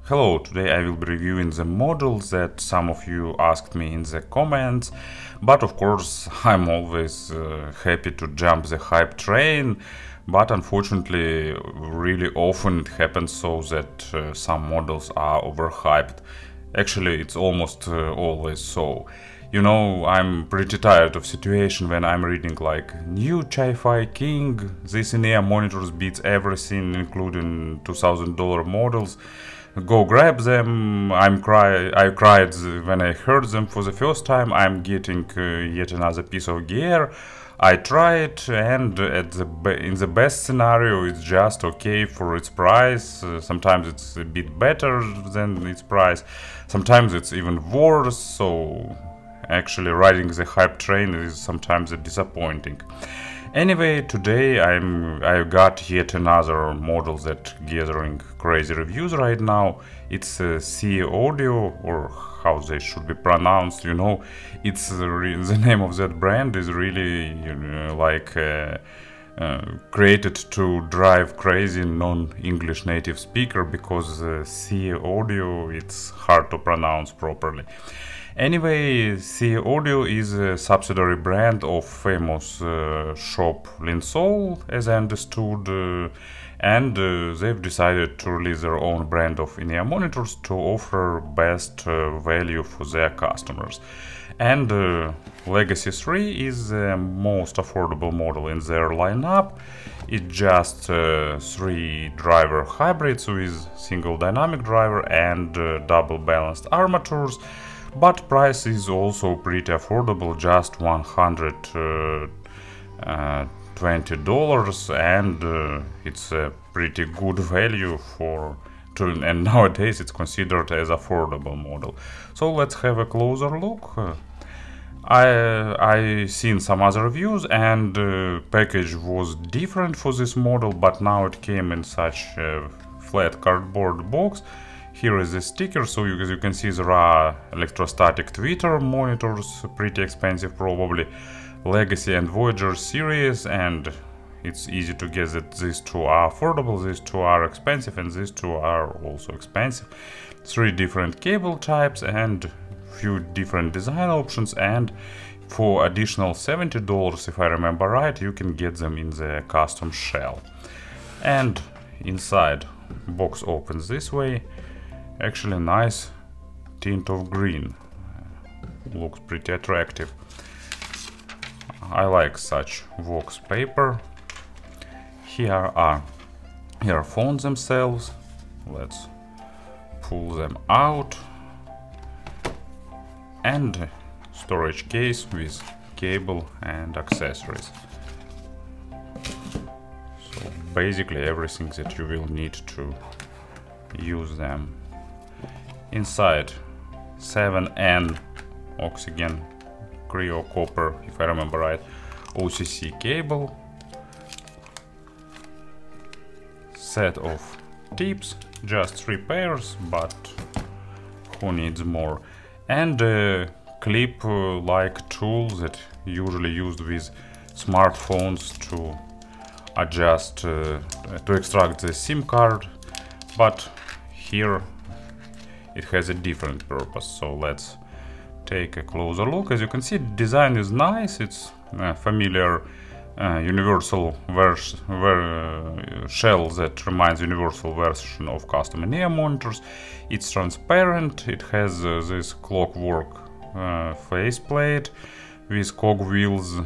Hello, today I will be reviewing the models that some of you asked me in the comments, but of course I'm always happy to jump the hype train, but unfortunately really often it happens so that some models are overhyped. Actually, it's almost always so. You know, I'm pretty tired of situation when I'm reading like new Chi-Fi King, this in-ear monitors beats everything including $2,000 models. Go grab them. I cried when I heard them for the first time. I'm getting yet another piece of gear. I try it, and in the best scenario it's just okay for its price. Sometimes it's a bit better than its price, sometimes it's even worse, so actually riding the hype train is sometimes disappointing. Anyway, today I got yet another model that gathering crazy reviews right now. It's ThieAudio, or how they should be pronounced, you know. It's the name of that brand is really, you know, like created to drive crazy non-English native speaker, because ThieAudio, it's hard to pronounce properly. Anyway, ThieAudio is a subsidiary brand of famous shop Linsol, as I understood, and they've decided to release their own brand of in-ear monitors to offer best value for their customers. And Legacy 3 is the most affordable model in their lineup. It's just 3 driver hybrids with single dynamic driver and double balanced armatures. But price is also pretty affordable, just $120, and it's a pretty good value and nowadays it's considered as affordable model. So let's have a closer look. I seen some other reviews, and package was different for this model, but now it came in such a flat cardboard box. Here is the sticker, so as you can see there are electrostatic tweeter monitors, pretty expensive probably, Legacy and Voyager series, and it's easy to guess that these two are affordable, these two are expensive, and these two are also expensive. 3 different cable types and few different design options, and for additional $70, if I remember right, you can get them in the custom shell. And inside, box opens this way. Actually nice tint of green, looks pretty attractive. I like such wax paper. Here are earphones themselves. Let's pull them out, and storage case with cable and accessories. So basically everything that you will need to use them. Inside 7N oxygen cryo copper, if I remember right, OCC cable, set of tips, just 3 pairs, but who needs more, and a clip like tool that usually used with smartphones to adjust, to extract the SIM card, but here it has a different purpose. So let's take a closer look. As you can see, the design is nice. It's a familiar universal shell that reminds universal version of custom in-ear monitors. It's transparent. It has this clockwork faceplate with cogwheels.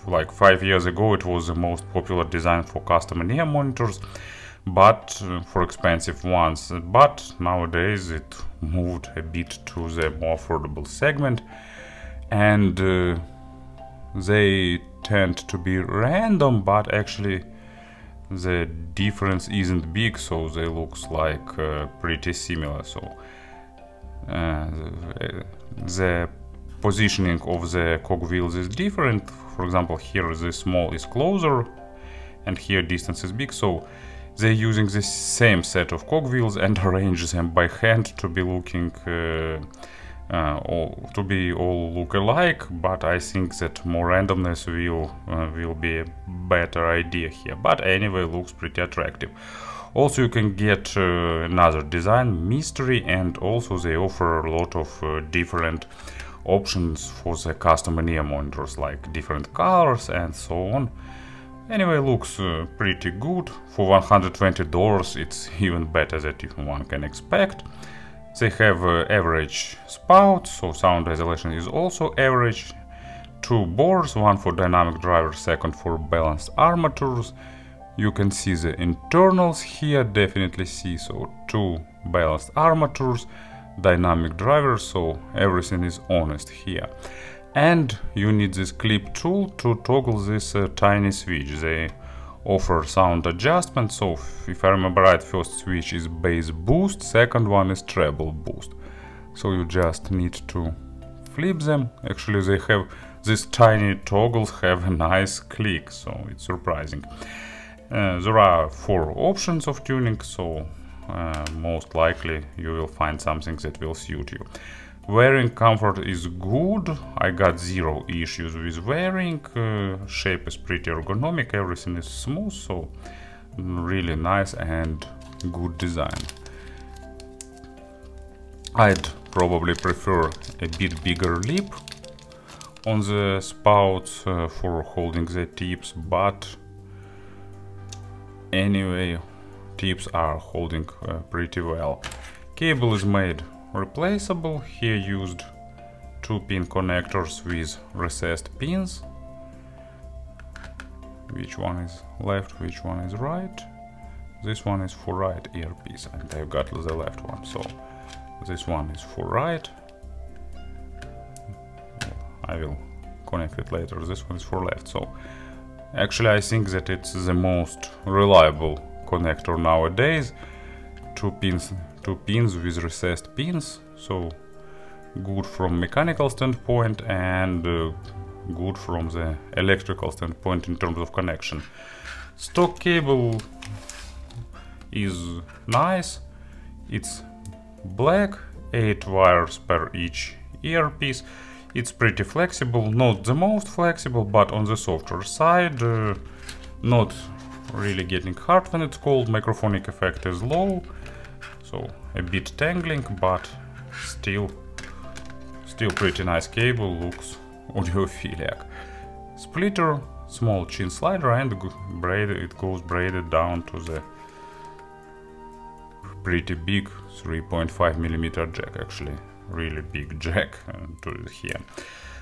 Like 5 years ago, it was the most popular design for custom in-ear monitors, but for expensive ones. But nowadays it moved a bit to the more affordable segment, and they tend to be random, but actually the difference isn't big, so they looks like pretty similar. So the positioning of the cogwheels is different. For example, here the small is closer and here distance is big, so they're using the same set of cogwheels and arrange them by hand to be looking to be all look alike, but I think that more randomness will be a better idea here. But anyway, looks pretty attractive. Also, you can get another design, mystery, and also they offer a lot of different options for the custom in-ear monitors, like different colors and so on. Anyway, looks pretty good. For $120, it's even better than one can expect. They have average spout, so sound isolation is also average. 2 bores, one for dynamic driver, second for balanced armatures. You can see the internals here, definitely see, so 2 balanced armatures, dynamic drivers, so everything is honest here. And you need this clip tool to toggle this tiny switch. They offer sound adjustment, so if I remember right, first switch is bass boost, second one is treble boost. So you just need to flip them. Actually, they have these tiny toggles have a nice click, so it's surprising. There are 4 options of tuning, so most likely you will find something that will suit you. Wearing comfort is good. I got 0 issues with wearing. Shape is pretty ergonomic, everything is smooth, so really nice and good design. I'd probably prefer a bit bigger lip on the spouts for holding the tips, but anyway, tips are holding pretty well. Cable is made replaceable. Here used 2-pin connectors with recessed pins. Which one is left, which one is right? This one is for right earpiece, and I've got the left one, so this one is for right. I will connect it later. This one is for left. So actually I think that it's the most reliable connector nowadays. 2 pins with recessed pins, so good from mechanical standpoint and good from the electrical standpoint in terms of connection. Stock cable is nice. It's black, 8 wires per each earpiece. It's pretty flexible, not the most flexible, but on the softer side. Not really getting hard when it's cold. Microphonic effect is low, so a bit tangling, but still pretty nice cable, looks audiophilic. Splitter, small chin slider, and it goes braided down to the pretty big 3.5mm jack, actually really big jack to here.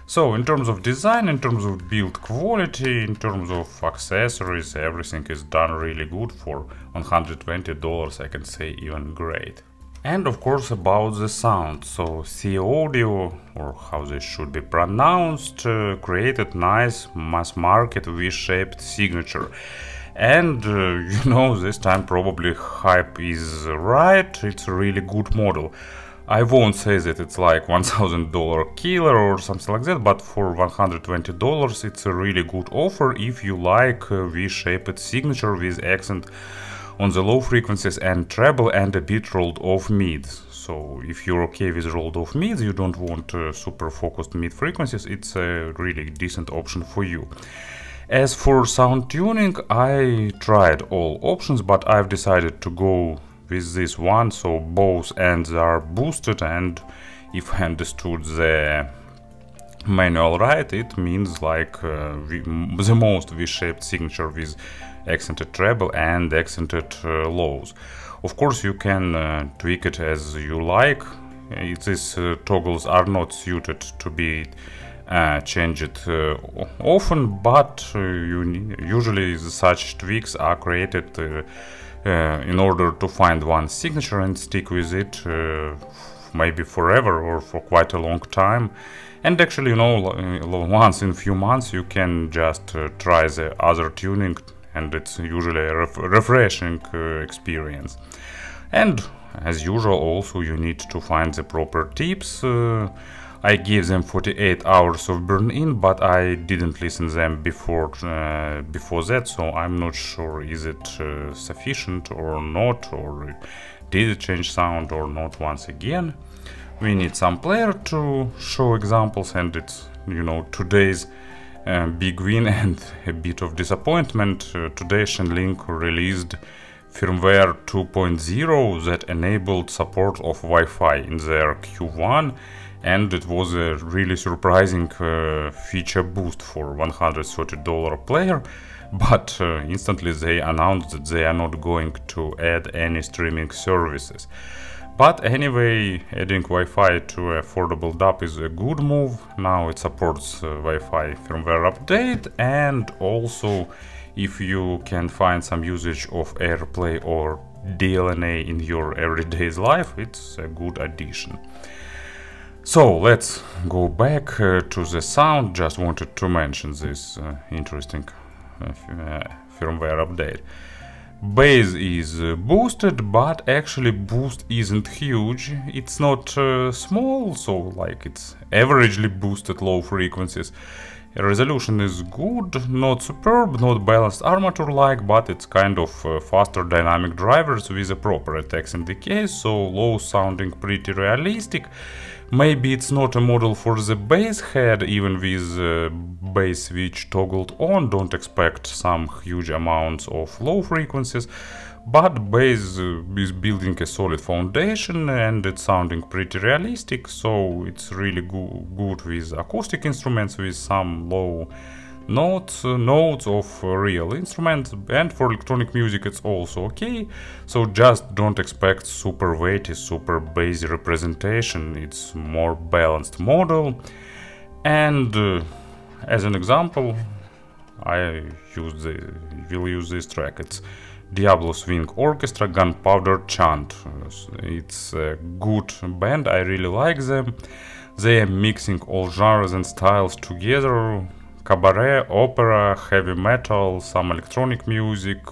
So in terms of design, in terms of build quality, in terms of accessories, everything is done really good. For $120 I can say even great. And of course about the sound. So ThieAudio, or how this should be pronounced, created nice mass market V-shaped signature. And you know, this time probably hype is right, it's a really good model. I won't say that it's like $1,000 killer or something like that, but for $120 it's a really good offer if you like V-shaped signature with accent on the low frequencies and treble and a bit rolled off mids. So if you're okay with rolled off mids, you don't want super focused mid frequencies, it's a really decent option for you. As for sound tuning, I tried all options, but I've decided to go with this one, so both ends are boosted, and if I understood the manual right, it means like the most V-shaped signature with accented treble and accented lows. Of course you can tweak it as you like. These toggles are not suited to be changed often, but usually such tweaks are created in order to find one signature and stick with it maybe forever or for quite a long time. And actually, you know, once in a few months you can just try the other tuning, and it's usually a refreshing experience. And as usual, also you need to find the proper tips. I gave them 48 hours of burn-in, but I didn't listen them before that, so I'm not sure is it sufficient or not, or did it change sound or not once again. We need some player to show examples, and it's, you know, today's big win and a bit of disappointment. Today Shenlink released firmware 2.0 that enabled support of Wi-Fi in their Q1, and it was a really surprising feature boost for $130 player, but instantly they announced that they are not going to add any streaming services. But anyway, adding Wi-Fi to affordable DAB is a good move. Now it supports Wi-Fi firmware update, and also if you can find some usage of AirPlay or DLNA in your everyday life, it's a good addition. So let's go back to the sound. Just wanted to mention this interesting firmware update. Bass is boosted, but actually boost isn't huge. It's not small, so like it's averagely boosted low frequencies. Resolution is good, not superb, not balanced armature-like, but it's kind of faster dynamic drivers with a proper attacks and decays, so low sounding pretty realistic. Maybe it's not a model for the bass head, even with bass switch toggled on, don't expect some huge amounts of low frequencies, but bass is building a solid foundation and it's sounding pretty realistic, so it's really good with acoustic instruments with some low notes of real instruments, and for electronic music it's also okay, so just don't expect super weighty, super bassy representation. It's more balanced model. And as an example, I will use this track. It's Diablo Swing Orchestra, Gunpowder, Chant. It's a good band, I really like them. They are mixing all genres and styles together: cabaret, opera, heavy metal, some electronic music,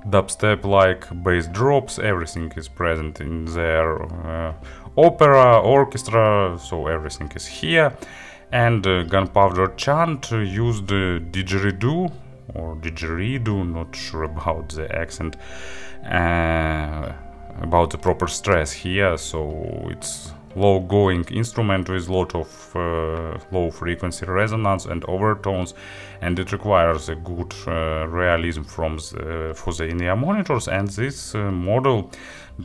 dubstep-like bass drops. Everything is present in their opera, orchestra, so everything is here. And Gunpowder Chant used didgeridoo or didgeridoo, not sure about the accent, about the proper stress here, so it's low going instrument with lot of low frequency resonance and overtones, and it requires a good realism for the in-ear monitors, and this model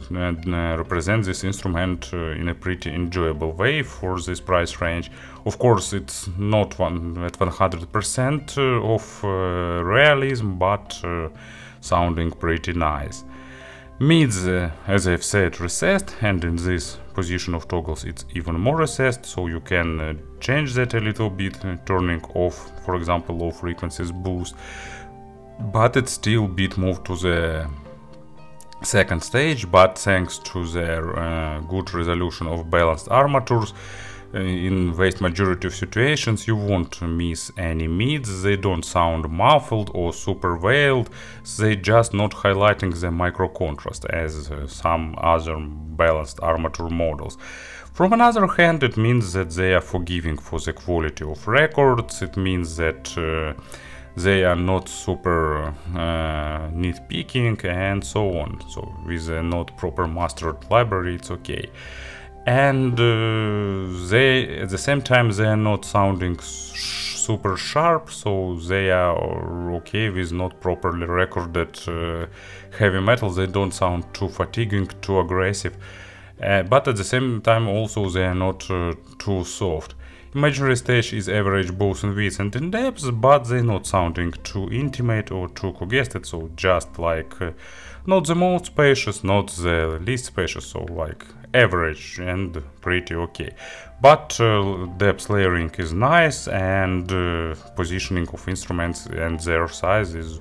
represents this instrument in a pretty enjoyable way for this price range. Of course, it's not at 100% of realism, but sounding pretty nice. Mids, as I've said, recessed, and in this position of toggles it's even more recessed, so you can change that a little bit, turning off, for example, low frequencies boost, but it's still bit moved to the second stage. But thanks to their good resolution of balanced armatures, in vast majority of situations you won't miss any mids. They don't sound muffled or super veiled, they just not highlighting the micro contrast as some other balanced armature models. From another hand, it means that they are forgiving for the quality of records. It means that they are not super nitpicking and so on, so with a not proper mastered library it's okay. And they, at the same time, they are not sounding super sharp, so they are okay with not properly recorded heavy metal. They don't sound too fatiguing, too aggressive, but at the same time also they are not too soft. Imaginary stage is average both in width and in depth, but they're not sounding too intimate or too congested, so just like not the most spacious, not the least spacious, so like average and pretty okay. But depth layering is nice, and positioning of instruments and their size is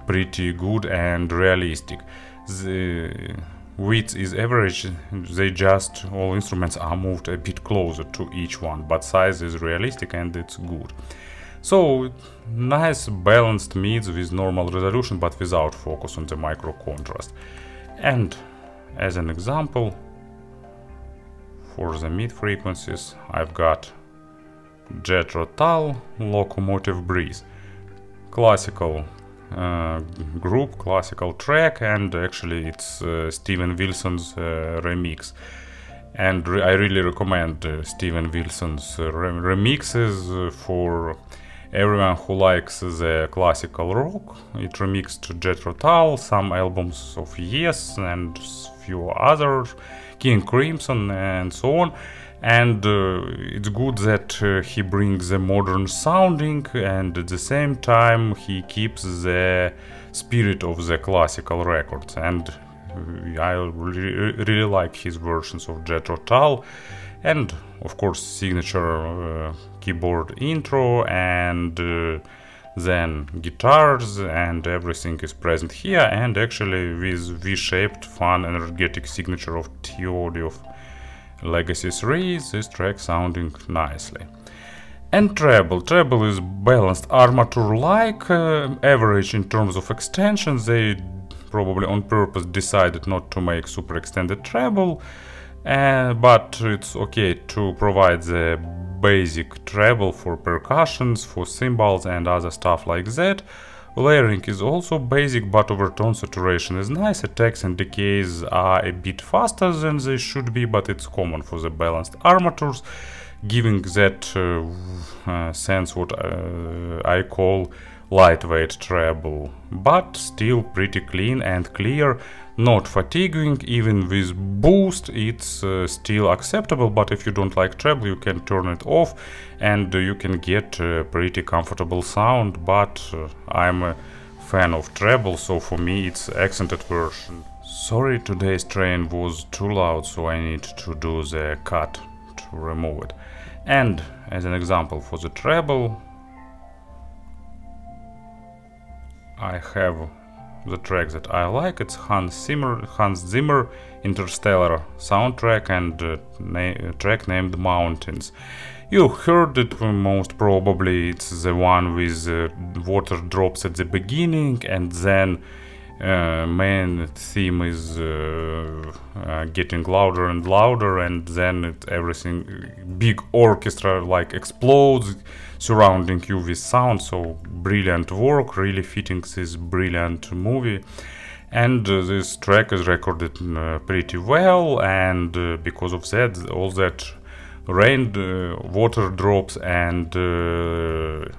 pretty good and realistic. The width is average, they just, all instruments are moved a bit closer to each one, but size is realistic and it's good. So nice balanced mids with normal resolution but without focus on the micro contrast. And as an example, for the mid frequencies I've got Jethro Tull, Locomotive Breeze. Classical group, classical track, and actually it's Steven Wilson's remix. And I really recommend Steven Wilson's remixes for everyone who likes the classical rock. It remixed Jethro Tull, some albums of Yes and few others, King Crimson and so on. And it's good that he brings the modern sounding, and at the same time he keeps the spirit of the classical records. And I really like his versions of Jethro Tull, and of course signature keyboard intro, and then guitars, and everything is present here, and actually with V-shaped fun energetic signature of ThieAudio Legacy 3, this track sounding nicely. And treble is balanced armature-like, average in terms of extensions. They probably on purpose decided not to make super extended treble, but it's okay to provide the basic treble for percussions, for cymbals and other stuff like that. Layering is also basic, but overtone saturation is nice. Attacks and decays are a bit faster than they should be, but it's common for the balanced armatures, giving that sense what I call lightweight treble, but still pretty clean and clear, not fatiguing. Even with boost it's still acceptable, but if you don't like treble you can turn it off and you can get a pretty comfortable sound, but I'm a fan of treble, so for me it's accented version. Sorry, today's train was too loud, so I need to do the cut to remove it. And as an example for the treble, I have the track that I like. It's Hans Zimmer Interstellar soundtrack, and track named Mountains. You heard it most probably. It's the one with water drops at the beginning, and then main theme is getting louder and louder, and then everything, big orchestra like explodes surrounding you with sound. So brilliant work, really fitting this brilliant movie. And this track is recorded pretty well, and because of that, all that rain, water drops and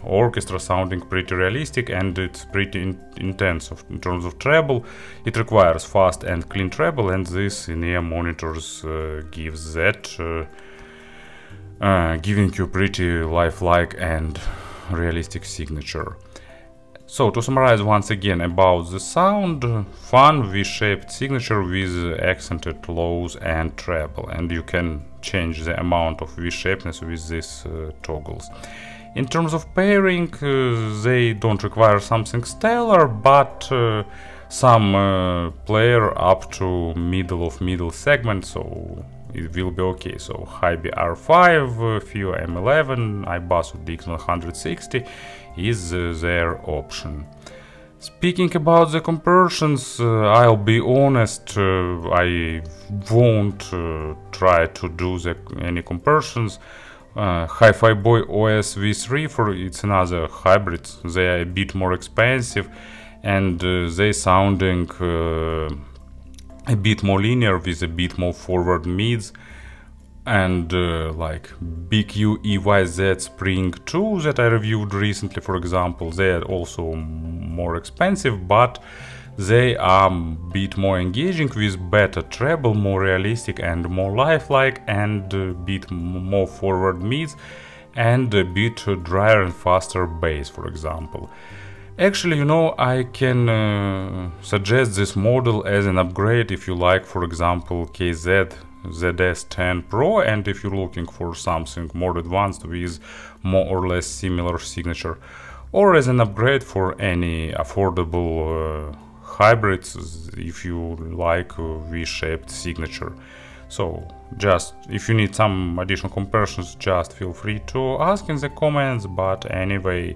orchestra sounding pretty realistic, and it's pretty intense in terms of treble. It requires fast and clean treble, and this in-ear monitors gives that, giving you pretty lifelike and realistic signature. So to summarize once again about the sound, fun V-shaped signature with accented lows and treble, and you can change the amount of V-shapeness with these toggles. In terms of pairing, they don't require something stellar, but some player up to middle segment, so it will be okay. So High-B R5, FIO M11, iBus or DX160 is their option. Speaking about the conversions, I'll be honest, I won't try to do any conversions. Hi-Fi Boy OS V3, it's another hybrid. They are a bit more expensive, and they sounding a bit more linear with a bit more forward mids, and like BQ EYZ Spring 2 that I reviewed recently, for example, they are also more expensive, but they are a bit more engaging with better treble, more realistic and more lifelike, and a bit more forward mids, and a bit drier and faster bass, for example. Actually, you know, I can suggest this model as an upgrade if you like, for example, KZ ZS10 Pro, and if you're looking for something more advanced with more or less similar signature, or as an upgrade for any affordable hybrids if you like V-shaped signature. So just if you need some additional comparisons, just feel free to ask in the comments, but anyway,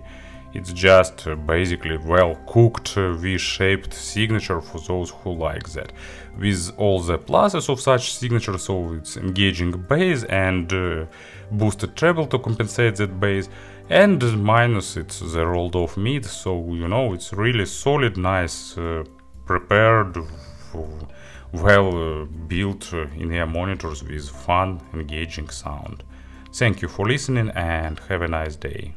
it's just basically well-cooked V-shaped signature for those who like that. With all the pluses of such signature, so it's engaging bass and boosted treble to compensate that bass, and minus it's the rolled off mid, so you know, it's really solid, nice, prepared well built in-ear monitors with fun, engaging sound. Thank you for listening and have a nice day.